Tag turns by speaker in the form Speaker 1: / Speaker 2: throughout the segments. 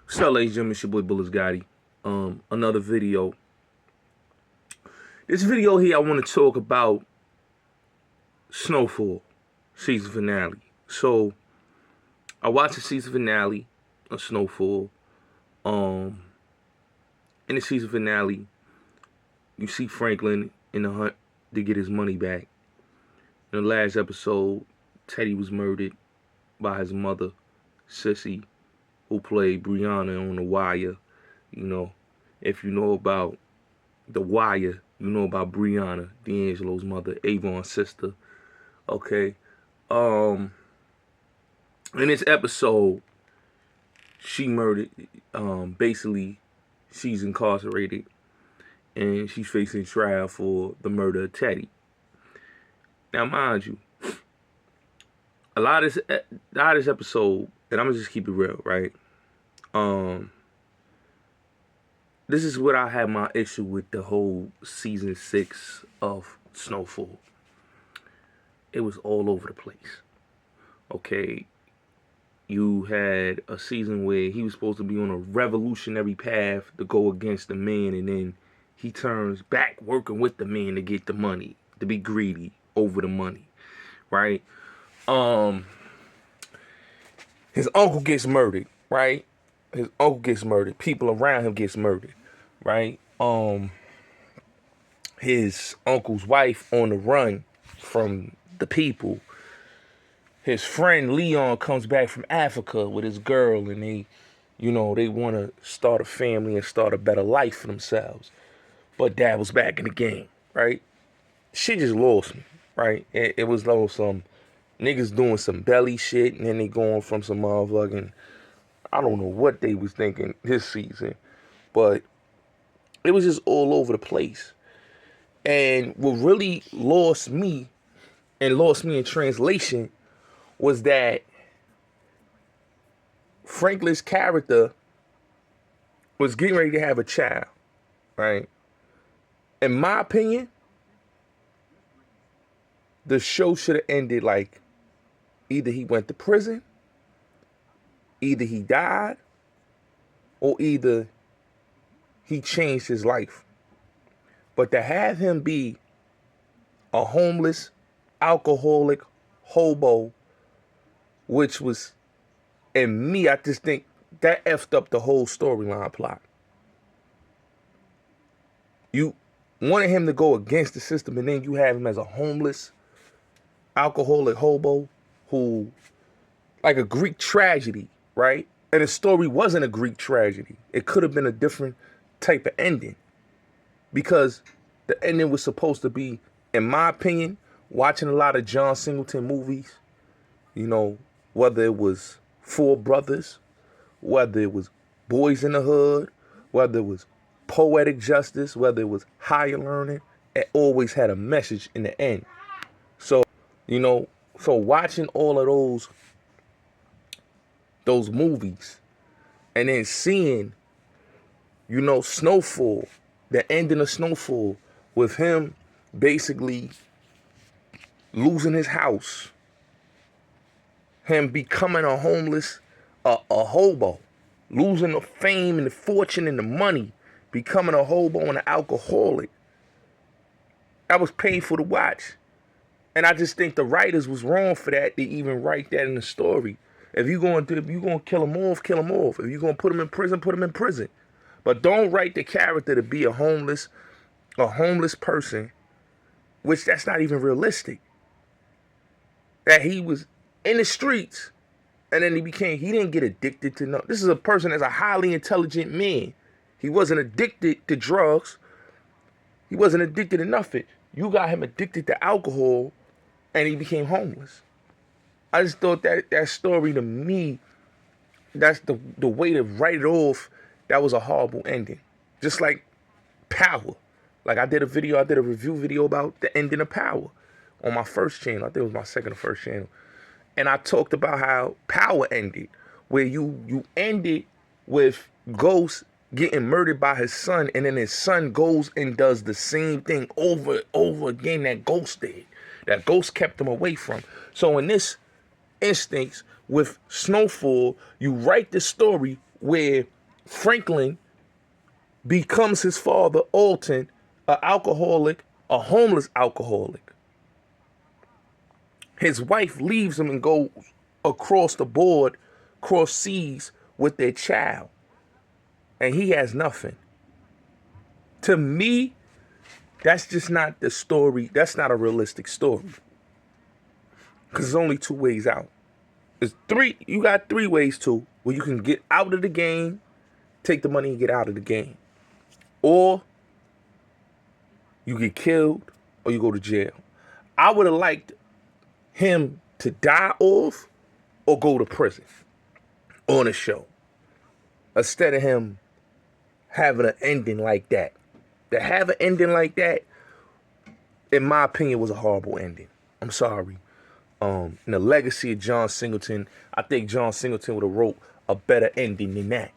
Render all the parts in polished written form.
Speaker 1: What's up, ladies and gentlemen? It's your boy Bulletz Gotti. Another video. This video here, I want to talk about Snowfall season finale. So, I watched the season finale of Snowfall. In the season finale, you see Franklin in the hunt to get his money back. In the last episode, Teddy was murdered by his mother, Sissy, who played Brianna on The Wire. You know, if you know about The Wire, you know about Brianna, D'Angelo's mother, Avon's sister. Okay. In this episode, she murdered, basically, she's incarcerated and she's facing trial for the murder of Teddy. Now, mind you, a lot of this episode, and I'm gonna just keep it real, right? This is what I had my issue with the whole season 6 of Snowfall. It was all over the place. Okay, you had a season where he was supposed to be on a revolutionary path to go against the man, and then he turns back working with the man to get the money, to be greedy over the money, right? His uncle gets murdered, right? His uncle gets murdered. People around him gets murdered, right? His uncle's wife on the run from the people. His friend Leon comes back from Africa with his girl, and they want to start a family and start a better life for themselves. But Dad was back in the game, right? She just lost me, right? It was like some niggas doing some belly shit, and then they going from some motherfucking, I don't know what they was thinking this season, but it was just all over the place. And what really lost me in translation was that Franklin's character was getting ready to have a child, right? In my opinion, the show should have ended like either he went to prison, either he died, or either he changed his life. But to have him be a homeless, alcoholic, hobo, which was, in me, I just think that effed up the whole storyline plot. You wanted him to go against the system, and then you have him as a homeless, alcoholic hobo who, like a Greek tragedy, right? And the story wasn't a Greek tragedy. It could have been a different type of ending, because the ending was supposed to be, in my opinion, watching a lot of John Singleton movies, whether it was Four Brothers, whether it was Boys in the Hood, whether it was Poetic Justice, whether it was Higher Learning, it always had a message in the end. So, so watching all of those movies and then seeing, Snowfall, the ending of Snowfall, with him basically losing his house, him becoming a homeless, a hobo, losing the fame and the fortune and the money, becoming a hobo and an alcoholic. That was painful to watch. And I just think the writers was wrong for that to even write that in the story. If you're going to kill him off, kill him off. If you're going to put him in prison, put him in prison. But don't write the character to be a homeless person, which that's not even realistic. That he was in the streets, and then he didn't get addicted to no. This is a person that's a highly intelligent man. He wasn't addicted to drugs. He wasn't addicted to nothing. You got him addicted to alcohol, and he became homeless. I just thought that story, to me, that's the way to write it off. That was a horrible ending. Just like Power. Like I did a review video about the ending of Power on my first channel. I think it was my second or first channel. And I talked about how Power ended, where you ended with Ghost getting murdered by his son, and then his son goes and does the same thing over and over again that Ghost did. That Ghost kept him away from. So in this instance, with Snowfall, you write the story where Franklin becomes his father, Alton, an alcoholic, a homeless alcoholic. His wife leaves him and goes across the board, cross seas with their child. And he has nothing. To me, that's just not the story. That's not a realistic story. Because there's only two ways out. You got three ways to where you can get out of the game, take the money and get out of the game. Or you get killed or you go to jail. I would have liked him to die off or go to prison on a show. Instead of him having an ending like that. To have an ending like that, in my opinion, was a horrible ending. I'm sorry. In the legacy of John Singleton, I think John Singleton would have wrote a better ending than that.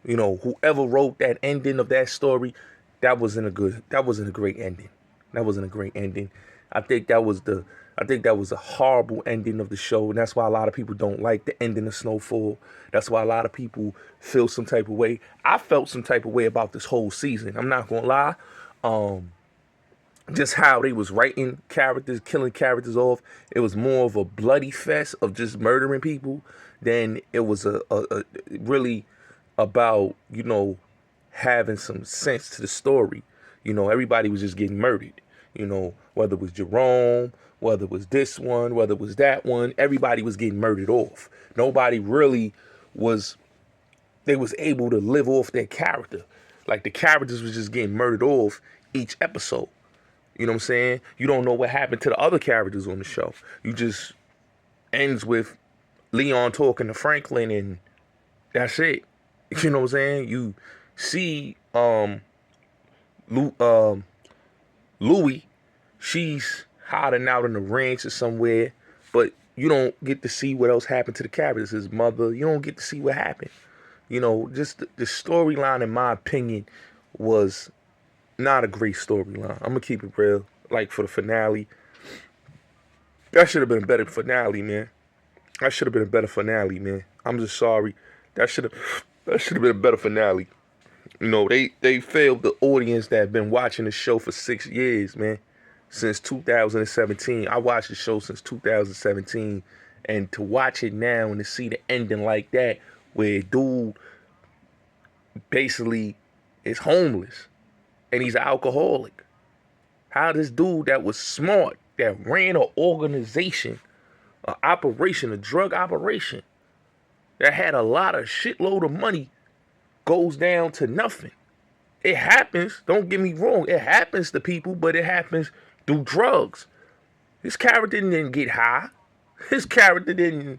Speaker 1: You know, whoever wrote that ending of that story, that wasn't a great ending. That wasn't a great ending. I think that was a horrible ending of the show, and that's why a lot of people don't like the ending of Snowfall. That's why a lot of people feel some type of way. I felt some type of way about this whole season. I'm not gonna lie. Just how they was writing characters, killing characters off. It was more of a bloody fest of just murdering people than it was a really about, you know, having some sense to the story. You know, everybody was just getting murdered. You know, whether it was Jerome, whether it was this one, whether it was that one, everybody was getting murdered off. Nobody really was able to live off their character. Like the characters was just getting murdered off each episode. You know what I'm saying? You don't know what happened to the other characters on the show. You just ends with Leon talking to Franklin and that's it. You know what I'm saying? You see Louie, she's hiding out in the ranch or somewhere, but you don't get to see what else happened to the characters. His mother, you don't get to see what happened. You know, just the storyline, in my opinion, was not a great storyline. I'm gonna keep it real. Like for the finale, that should have been a better finale, man. That should have been a better finale, man. I'm just sorry. That should have been a better finale. You know, they failed the audience that have been watching the show for 6 years, man. Since 2017. I watched the show since 2017. And to watch it now and to see the ending like that, where dude basically is homeless and he's an alcoholic. How this dude that was smart, that ran an organization, an operation, a drug operation, that had a lot of shitload of money, goes down to nothing. It happens, don't get me wrong, it happens to people, but it happens through drugs. His character didn't get high. His character didn't,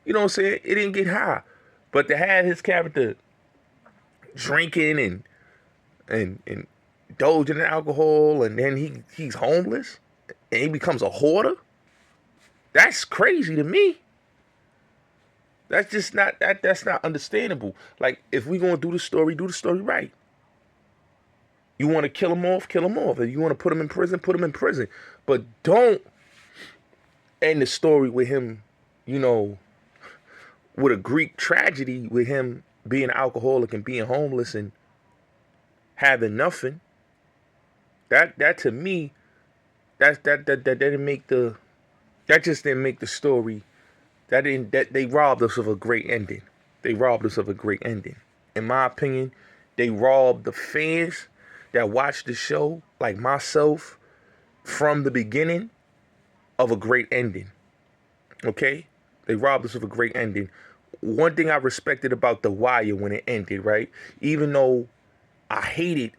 Speaker 1: you know what I'm saying? It didn't get high. But to have his character drinking and indulging in alcohol, and then he's homeless, and he becomes a hoarder, that's crazy to me. That's just not, that's not understandable. Like, if we gonna do the story right. You want to kill him off, kill him off. If you want to put him in prison, put him in prison. But don't end the story with him, you know, with a Greek tragedy, with him being an alcoholic and being homeless and having nothing. That to me, that didn't make the, that just didn't make the story. That they robbed us of a great ending. They robbed us of a great ending. In my opinion, they robbed the fans that watched the show, like myself, from the beginning, of a great ending. Okay? They robbed us of a great ending. One thing I respected about The Wire when it ended, right? Even though I hated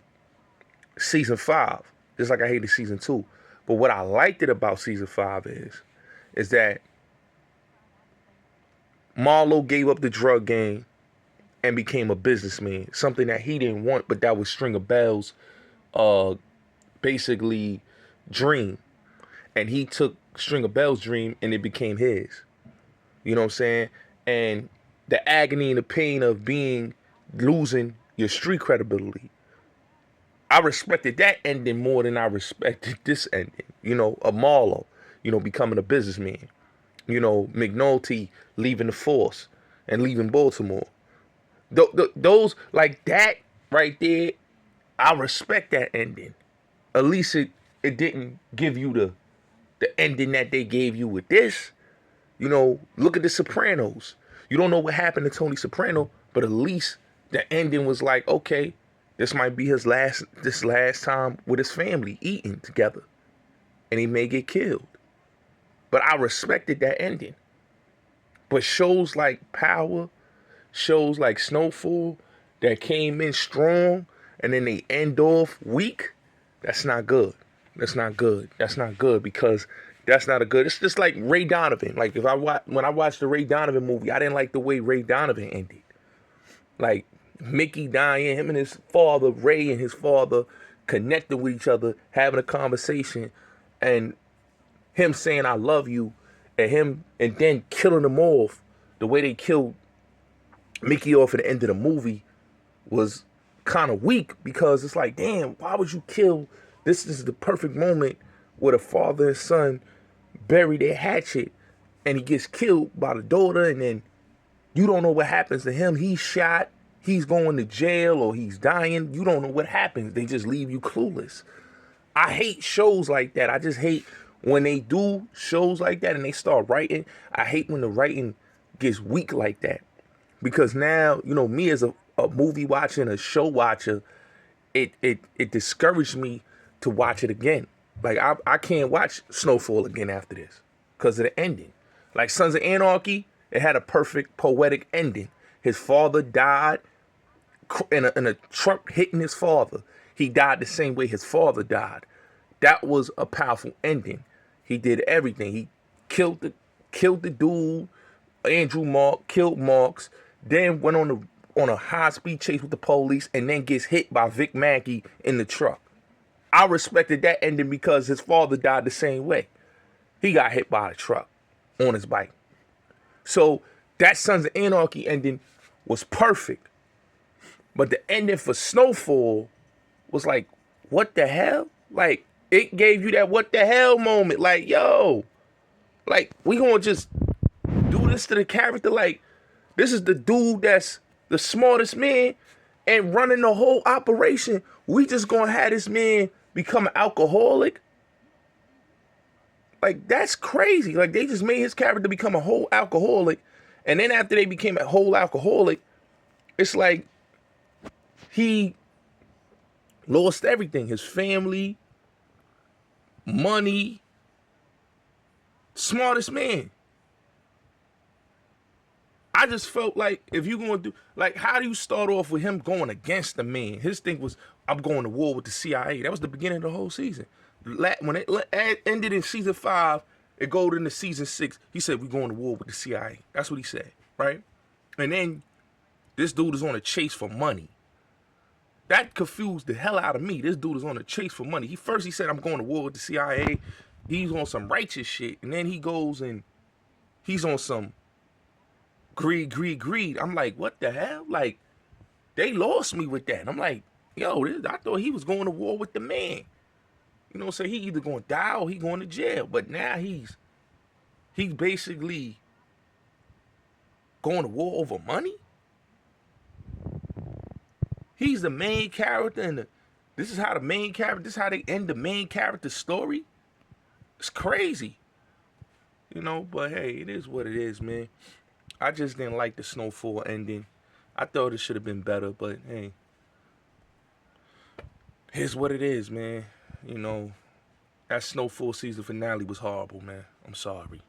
Speaker 1: season 5, just like I hated season 2. But what I liked it about season 5 is that Marlo gave up the drug game and became a businessman. Something that he didn't want, but that was Stringer Bell's basically dream. And he took Stringer Bell's dream and it became his. You know what I'm saying? And the agony and the pain of losing your street credibility. I respected that ending more than I respected this ending. You know, of Marlo, you know, becoming a businessman. You know, McNulty leaving the force and leaving Baltimore. Those like that right there, I respect that ending. At least it didn't give you the ending that they gave you with this. You know, look at The Sopranos. You don't know what happened to Tony Soprano, but at least the ending was like, okay, this might be his last time with his family eating together, and he may get killed. But I respected that ending. But shows like Power, shows like Snowfall that came in strong and then they end off weak, that's not good. That's not good. That's not good because that's not a good. It's just like Ray Donovan. Like when I watched the Ray Donovan movie, I didn't like the way Ray Donovan ended. Like Mickey dying, him and his father, Ray and his father connecting with each other, having a conversation, and him saying I love you, and then killing them off the way they killed Mickey off at the end of the movie was kind of weak because it's like, damn, why would you kill? This is the perfect moment where the father and son bury their hatchet and he gets killed by the daughter, and then you don't know what happens to him. He's shot, he's going to jail, or he's dying. You don't know what happens. They just leave you clueless. I hate shows like that. I just hate when they do shows like that and they start writing. I hate when the writing gets weak like that. Because now, you know, me as a movie watcher and a show watcher, it discouraged me to watch it again. Like I can't watch Snowfall again after this because of the ending. Like Sons of Anarchy, it had a perfect poetic ending. His father died in a truck hitting his father. He died the same way his father died. That was a powerful ending. He did everything. He killed the dude, Andrew Mark, killed Marks, then went on a high-speed chase with the police, and then gets hit by Vic Mackey in the truck. I respected that ending because his father died the same way. He got hit by a truck on his bike. So that Sons of Anarchy ending was perfect. But the ending for Snowfall was like, what the hell? Like, it gave you that what the hell moment. Like, yo, like, we gonna just do this to the character? Like, this is the dude that's the smartest man and running the whole operation. We just gonna have this man become an alcoholic? Like, that's crazy. Like, they just made his character become a whole alcoholic. And then after they became a whole alcoholic, it's like he lost everything. His family, money, smartest man. I just felt like if you're going to do, like, how do you start off with him going against the man? His thing was, I'm going to war with the CIA. That was the beginning of the whole season. When it ended in season 5, it goes into season 6. He said, we're going to war with the CIA. That's what he said, right? And then this dude is on a chase for money. That confused the hell out of me. This dude is on a chase for money. He said, I'm going to war with the CIA. He's on some righteous shit. And then he goes and he's on some greed. I'm like, what the hell? Like, they lost me with that. I'm like, yo, I thought he was going to war with the man. You know what I'm saying? He either going to die or he going to jail. But now he's basically going to war over money. He's the main character, and this is how they end the main character's story. It's crazy. You know, but hey, it is what it is, man. I just didn't like the Snowfall ending. I thought it should have been better, but hey, here's what it is, man. You know, that Snowfall season finale was horrible, man. I'm sorry.